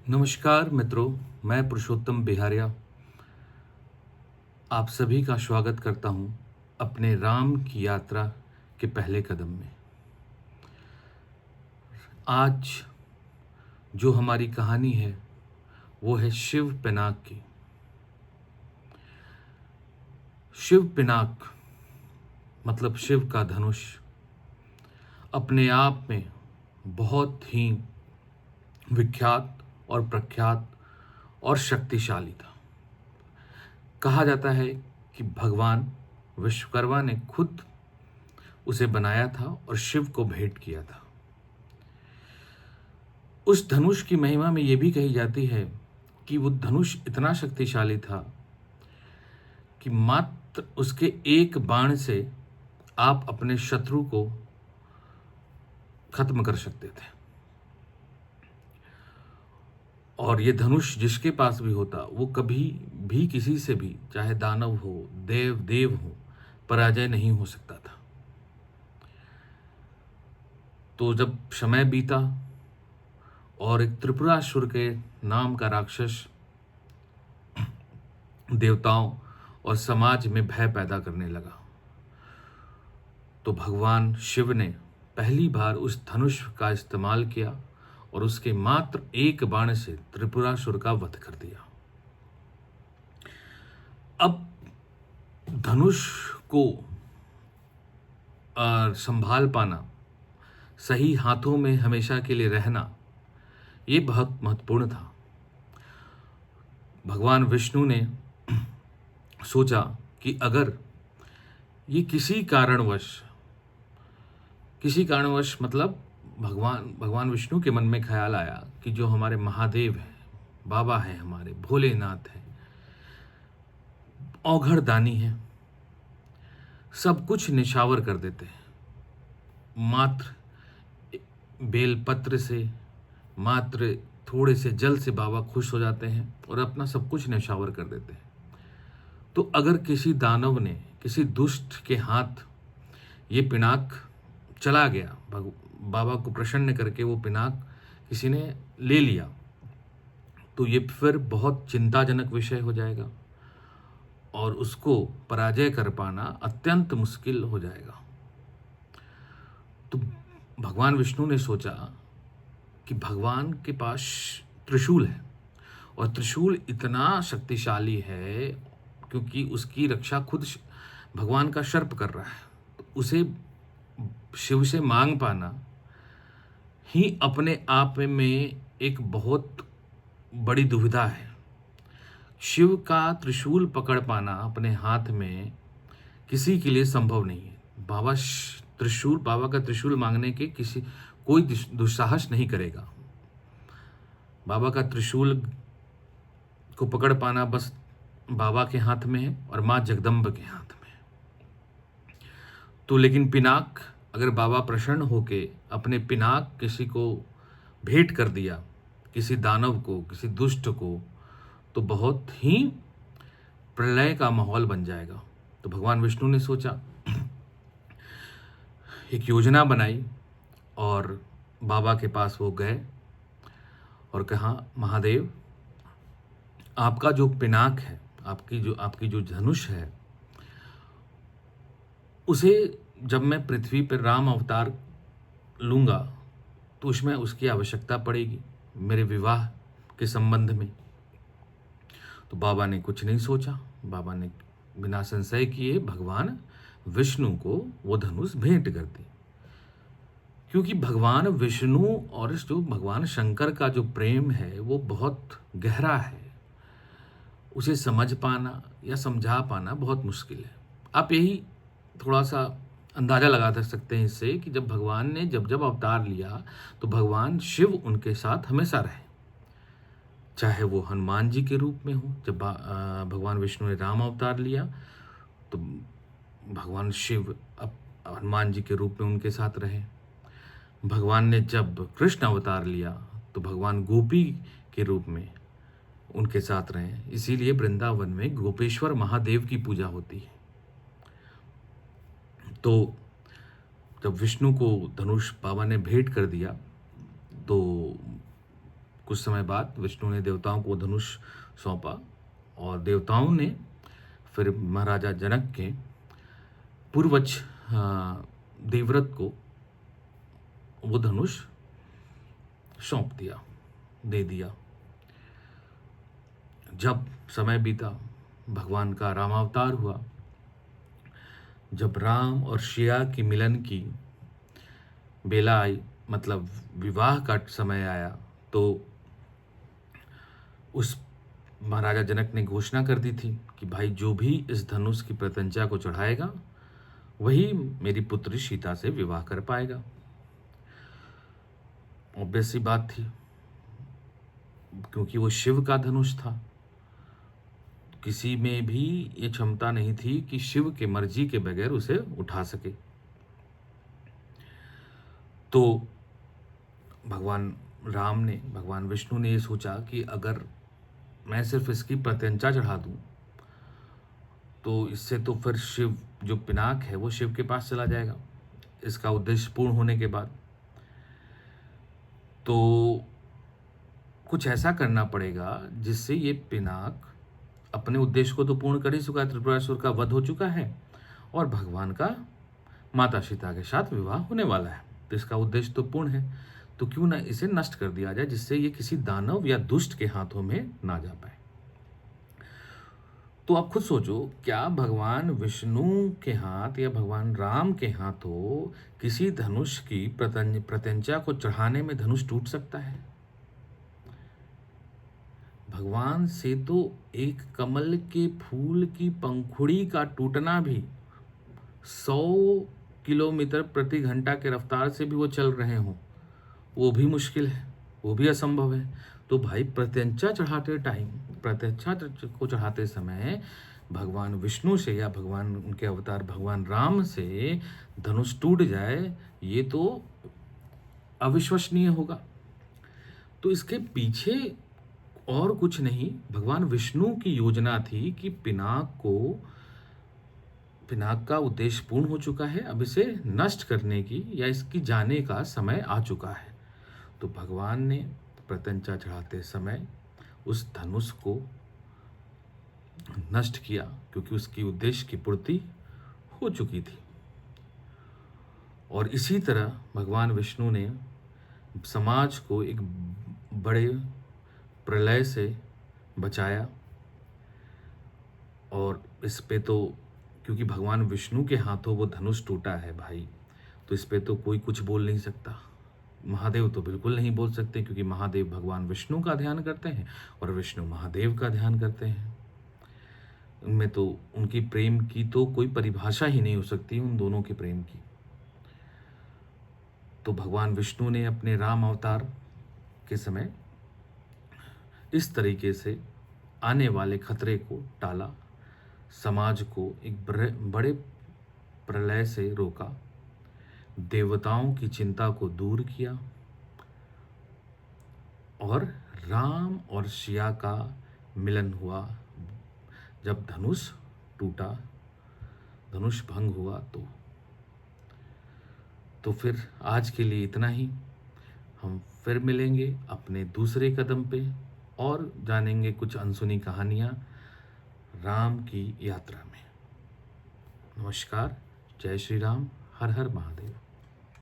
नमस्कार मित्रों, मैं पुरुषोत्तम बिहारिया आप सभी का स्वागत करता हूं अपने राम की यात्रा के पहले कदम में। आज जो हमारी कहानी है वो है शिव पिनाक की। शिव पिनाक मतलब शिव का धनुष अपने आप में बहुत ही विख्यात और प्रख्यात और शक्तिशाली था। कहा जाता है कि भगवान विश्वकर्मा ने खुद उसे बनाया था और शिव को भेंट किया था। उस धनुष की महिमा में यह भी कही जाती है कि वो धनुष इतना शक्तिशाली था कि मात्र उसके एक बाण से आप अपने शत्रु को खत्म कर सकते थे। और ये धनुष जिसके पास भी होता वो कभी भी किसी से भी, चाहे दानव हो, देव हो, पराजय नहीं हो सकता था। तो जब समय बीता और एक त्रिपुरासुर के नाम का राक्षस देवताओं और समाज में भय पैदा करने लगा, तो भगवान शिव ने पहली बार उस धनुष का इस्तेमाल किया और उसके मात्र एक बाण से त्रिपुरासुर का वध कर दिया। अब धनुष को संभाल पाना, सही हाथों में हमेशा के लिए रहना, ये बहुत महत्वपूर्ण था। भगवान विष्णु ने सोचा कि अगर ये किसी कारणवश मतलब भगवान विष्णु के मन में ख्याल आया कि जो हमारे महादेव हैं, बाबा हैं, हमारे भोलेनाथ हैं, औघड़ दानी हैं, सब कुछ निछावर कर देते हैं। मात्र बेलपत्र से, मात्र थोड़े से जल से बाबा खुश हो जाते हैं और अपना सब कुछ निछावर कर देते हैं। तो अगर किसी दानव ने, किसी दुष्ट के हाथ ये पिनाक चला गया, बाबा को प्रसन्न करके वो पिनाक किसी ने ले लिया, तो ये फिर बहुत चिंताजनक विषय हो जाएगा और उसको पराजय कर पाना अत्यंत मुश्किल हो जाएगा। तो भगवान विष्णु ने सोचा कि भगवान के पास त्रिशूल है और त्रिशूल इतना शक्तिशाली है क्योंकि उसकी रक्षा खुद भगवान का सर्प कर रहा है। तो उसे शिव से मांग पाना ही अपने आप में एक बहुत बड़ी दुविधा है। शिव का त्रिशूल पकड़ पाना अपने हाथ में किसी के लिए संभव नहीं है। बाबा का त्रिशूल मांगने के कोई दुस्साहस नहीं करेगा। बाबा का त्रिशूल को पकड़ पाना बस बाबा के हाथ में है और माँ जगदम्बा के हाथ में। तो लेकिन पिनाक, अगर बाबा प्रसन्न होके अपने पिनाक किसी को भेंट कर दिया, किसी दानव को, किसी दुष्ट को, तो बहुत ही प्रलय का माहौल बन जाएगा। तो भगवान विष्णु ने सोचा, एक योजना बनाई और बाबा के पास वो गए और कहा, महादेव, आपका जो पिनाक है, आपकी जो धनुष है, उसे जब मैं पृथ्वी पर राम अवतार लूँगा तो उसमें उसकी आवश्यकता पड़ेगी मेरे विवाह के संबंध में। तो बाबा ने कुछ नहीं सोचा, बाबा ने बिना संशय किए भगवान विष्णु को वो धनुष भेंट कर दी। क्योंकि भगवान विष्णु और जो भगवान शंकर का जो प्रेम है वो बहुत गहरा है, उसे समझ पाना या समझा पाना बहुत मुश्किल है। आप यही थोड़ा सा अंदाज़ा लगा सकते हैं इससे कि जब भगवान ने जब अवतार लिया तो भगवान शिव उनके साथ हमेशा रहे, चाहे वो हनुमान जी के रूप में हो। जब भगवान विष्णु ने राम अवतार लिया तो भगवान शिव अब हनुमान जी के रूप में उनके साथ रहे। भगवान ने जब कृष्ण अवतार लिया तो भगवान गोपी के रूप में उनके साथ रहे। इसीलिए वृंदावन में गोपेश्वर महादेव की पूजा होती है। तो जब विष्णु को धनुष बाबा ने भेंट कर दिया तो कुछ समय बाद विष्णु ने देवताओं को धनुष सौंपा और देवताओं ने फिर महाराजा जनक के पूर्वज देवव्रत को वो धनुष सौंप दिया, दे दिया। जब समय बीता, भगवान का रामावतार हुआ। जब राम और सिया की मिलन की बेला आई, मतलब विवाह का समय आया, तो उस महाराजा जनक ने घोषणा कर दी थी कि भाई जो भी इस धनुष की प्रत्यंचा को चढ़ाएगा वही मेरी पुत्री सीता से विवाह कर पाएगा। ऑब्वियस सी बात थी, क्योंकि वो शिव का धनुष था। किसी में भी ये क्षमता नहीं थी कि शिव के मर्जी के बगैर उसे उठा सके। तो भगवान राम ने, भगवान विष्णु ने ये सोचा कि अगर मैं सिर्फ इसकी प्रत्यंचा चढ़ा दूं तो इससे तो फिर शिव जो पिनाक है वो शिव के पास चला जाएगा, इसका उद्देश्य पूर्ण होने के बाद। तो कुछ ऐसा करना पड़ेगा जिससे ये पिनाक अपने उद्देश्य को तो पूर्ण कर ही चुका है, त्रिपुरासुर का वध हो चुका है और भगवान का माता सीता के साथ विवाह होने वाला है, तो इसका उद्देश्य तो पूर्ण है। तो क्यों ना इसे नष्ट कर दिया जाए जिससे ये किसी दानव या दुष्ट के हाथों में ना जा पाए। तो आप खुद सोचो, क्या भगवान विष्णु के हाथ या भगवान राम के हाथों किसी धनुष की प्रत्यंचा को चढ़ाने में धनुष टूट सकता है? भगवान से तो एक कमल के फूल की पंखुड़ी का टूटना भी 100 किलोमीटर प्रति घंटा के रफ्तार से भी वो चल रहे हों, वो भी मुश्किल है, वो भी असंभव है। तो भाई प्रत्यंचा को चढ़ाते समय भगवान विष्णु से या भगवान उनके अवतार भगवान राम से धनुष टूट जाए, ये तो अविश्वसनीय होगा। तो इसके पीछे और कुछ नहीं, भगवान विष्णु की योजना थी कि पिनाक का उद्देश्य पूर्ण हो चुका है, अब इसे नष्ट करने की या इसकी जाने का समय आ चुका है। तो भगवान ने प्रत्यंचा चढ़ाते समय उस धनुष को नष्ट किया, क्योंकि उसकी उद्देश्य की पूर्ति हो चुकी थी। और इसी तरह भगवान विष्णु ने समाज को एक बड़े प्रलय से बचाया। और इस पे तो, क्योंकि भगवान विष्णु के हाथों वो धनुष टूटा है भाई, तो इस पे तो कोई कुछ बोल नहीं सकता। महादेव तो बिल्कुल नहीं बोल सकते, क्योंकि महादेव भगवान विष्णु का ध्यान करते हैं और विष्णु महादेव का ध्यान करते हैं। उनमें तो उनकी प्रेम की तो कोई परिभाषा ही नहीं हो सकती, उन दोनों के प्रेम की। तो भगवान विष्णु ने अपने राम अवतार के समय इस तरीके से आने वाले खतरे को टाला, समाज को एक बड़े प्रलय से रोका, देवताओं की चिंता को दूर किया और राम और सिया का मिलन हुआ। जब धनुष टूटा, धनुष भंग हुआ, तो फिर आज के लिए इतना ही। हम फिर मिलेंगे अपने दूसरे कदम पे और जानेंगे कुछ अनसुनी कहानियाँ राम की यात्रा में। नमस्कार, जय श्री राम, हर हर महादेव।